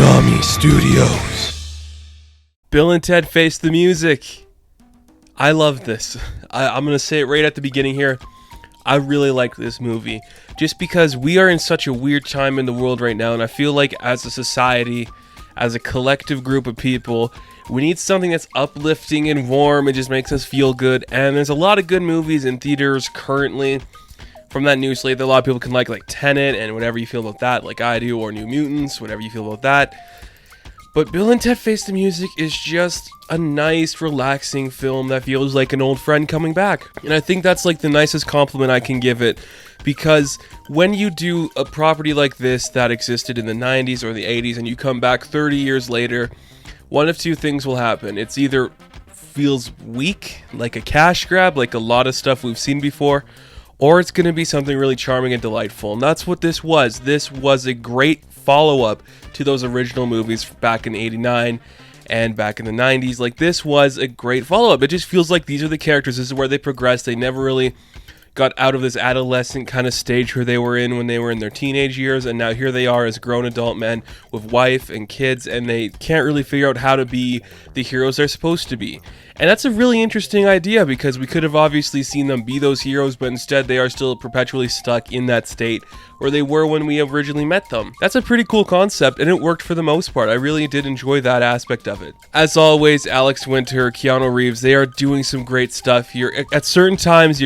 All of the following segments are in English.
Konami Studios. Bill and Ted Face the Music. I love this. I'm going to say it right at the beginning here. I really like this movie. Just because we are in such a weird time in the world right now, and I feel like as a society, as a collective group of people, we need something that's uplifting and warm. It just makes us feel good. And there's a lot of good movies in theaters currently from that new slate that a lot of people can like Tenet and whatever you feel about that, like I do, or New Mutants, whatever you feel about that. But Bill and Ted Face the Music is just a nice, relaxing film that feels like an old friend coming back. And I think that's like the nicest compliment I can give it, because when you do a property like this that existed in the 90s or the 80s and you come back 30 years later, one of two things will happen. It's either feels weak, like a cash grab, like a lot of stuff we've seen before, or it's going to be something really charming and delightful. And that's what this was. This was a great follow-up to those original movies back in 89 and back in the 90s. Like, this was a great follow-up. It just feels like these are the characters. This is where they progressed. They never really got out of this adolescent kind of stage where they were in when they were in their teenage years, and now here they are as grown adult men with wife and kids, and they can't really figure out how to be the heroes they're supposed to be. And that's a really interesting idea, because we could have obviously seen them be those heroes, but instead they are still perpetually stuck in that state where they were when we originally met them. That's a pretty cool concept, and it worked for the most part. I really did enjoy that aspect of it. As always, Alex Winter, Keanu Reeves, they are doing some great stuff here. At certain times,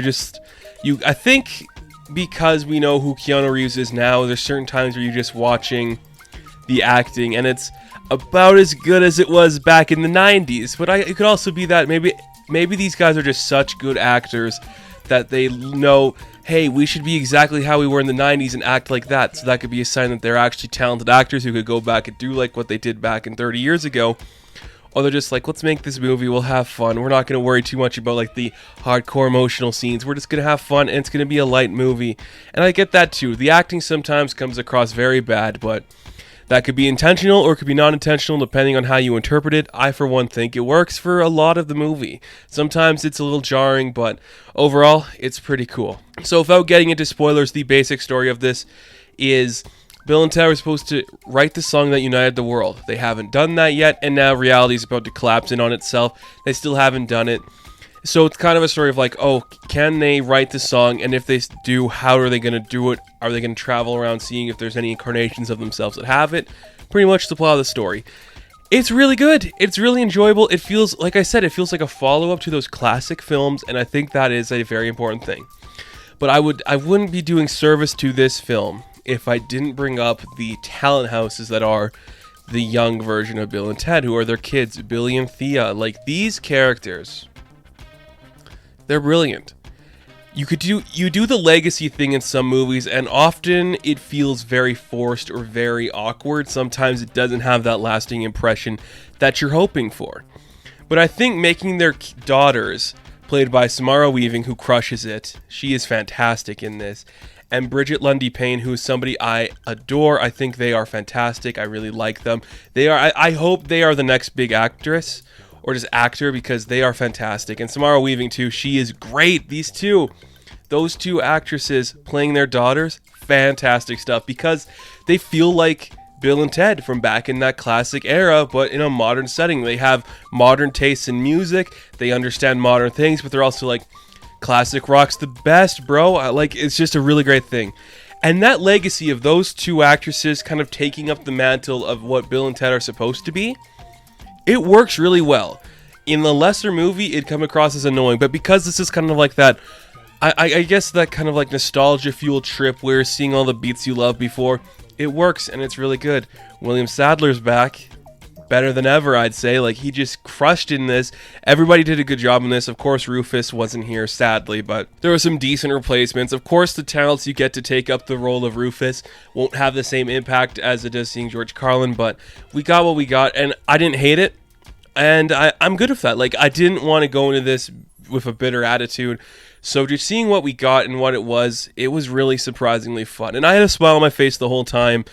I think because we know who Keanu Reeves is now, there's certain times where you're just watching the acting, and it's about as good as it was back in the 90s. But it could also be that maybe these guys are just such good actors that they know, hey, we should be exactly how we were in the 90s and act like that. So that could be a sign that they're actually talented actors who could go back and do like what they did back in 30 years ago. Or they're just like, let's make this movie, we'll have fun. We're not going to worry too much about like the hardcore emotional scenes. We're just going to have fun, and it's going to be a light movie. And I get that too. The acting sometimes comes across very bad, but that could be intentional or it could be non-intentional depending on how you interpret it. I, for one, think it works for a lot of the movie. Sometimes it's a little jarring, but overall, it's pretty cool. So without getting into spoilers, the basic story of this is Bill and Ted were supposed to write the song that united the world. They haven't done that yet, and now reality is about to collapse in on itself. They still haven't done it. So it's kind of a story of like, oh, can they write the song? And if they do, how are they going to do it? Are they going to travel around seeing if there's any incarnations of themselves that have it? Pretty much the plot of the story. It's really good. It's really enjoyable. It feels, like I said, it feels like a follow-up to those classic films, and I think that is a very important thing. But I wouldn't be doing service to this film if I didn't bring up the talent houses that are the young version of Bill and Ted, who are their kids, Billy and Thea. Like, these characters, they're brilliant. You do the legacy thing in some movies, and often it feels very forced or very awkward. Sometimes it doesn't have that lasting impression that you're hoping for. But I think making their daughters, played by Samara Weaving, who crushes it, she is fantastic in this, and Bridget Lundy Payne, who is somebody I adore. I think they are fantastic. I really like them. I hope they are the next big actress, or just actor, because they are fantastic. And Samara Weaving too, she is great. Those two actresses playing their daughters, fantastic stuff, because they feel like Bill and Ted from back in that classic era, but in a modern setting. They have modern tastes in music, they understand modern things, but they're also like, classic rock's the best, bro. It's just a really great thing. And that legacy of those two actresses kind of taking up the mantle of what Bill and Ted are supposed to be, it works really well. In the lesser movie, it'd come across as annoying, but because this is kind of like that, I guess that kind of like nostalgia fuel trip where seeing all the beats you loved before, it works and it's really good. William Sadler's back. Better than ever, I'd say. Like, he just crushed in this. Everybody did a good job in this. Of course, Rufus wasn't here, sadly, but there were some decent replacements. Of course, the talents you get to take up the role of Rufus won't have the same impact as it does seeing George Carlin, but we got what we got, and I didn't hate it, and I'm good with that. Like, I didn't want to go into this with a bitter attitude, so just seeing what we got and what it was really surprisingly fun, and I had a smile on my face the whole time.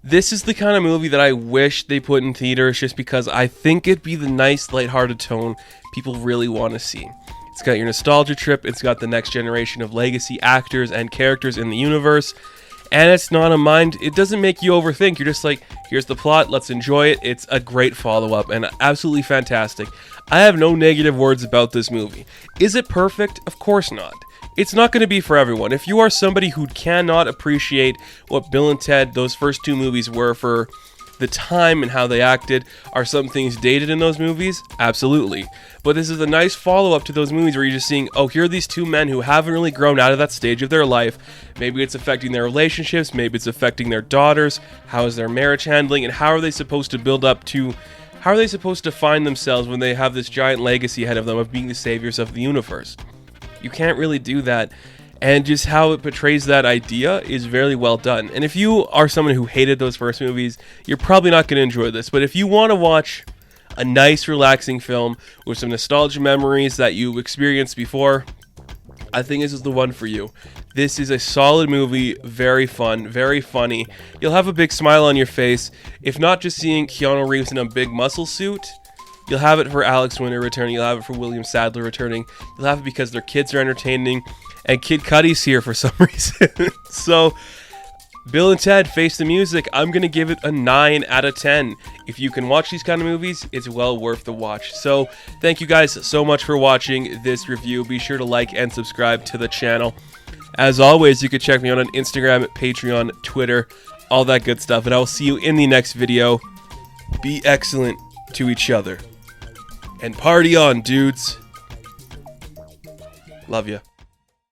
This is the kind of movie that I wish they put in theaters, just because I think it'd be the nice, lighthearted tone people really want to see. It's got your nostalgia trip, it's got the next generation of legacy actors and characters in the universe, And it's not a mind, it doesn't make you overthink. You're just like, here's the plot, let's enjoy it. It's a great follow-up and absolutely fantastic. I have no negative words about this movie. Is it perfect? Of course not. It's not going to be for everyone. If you are somebody who cannot appreciate what Bill and Ted, those first two movies, were for the time and how they acted, are some things dated in those movies? Absolutely. But this is a nice follow-up to those movies where you're just seeing, oh, here are these two men who haven't really grown out of that stage of their life. Maybe it's affecting their relationships, maybe it's affecting their daughters, how is their marriage handling, and how are they supposed to build up to, how are they supposed to find themselves when they have this giant legacy ahead of them of being the saviors of the universe? You can't really do that. And just how it portrays that idea is very well done. And if you are someone who hated those first movies, you're probably not going to enjoy this. But if you want to watch a nice, relaxing film with some nostalgia memories that you experienced before, I think this is the one for you. This is a solid movie, very fun, very funny. You'll have a big smile on your face, if not just seeing Keanu Reeves in a big muscle suit. You'll have it for Alex Winter returning, you'll have it for William Sadler returning, you'll have it because their kids are entertaining, and Kid Cudi's here for some reason. So, Bill and Ted Face the Music, I'm going to give it a 9 out of 10. If you can watch these kind of movies, it's well worth the watch. So, thank you guys so much for watching this review. Be sure to like and subscribe to the channel. As always, you can check me out on Instagram, Patreon, Twitter, all that good stuff. And I will see you in the next video. Be excellent to each other. And party on, dudes. Love ya.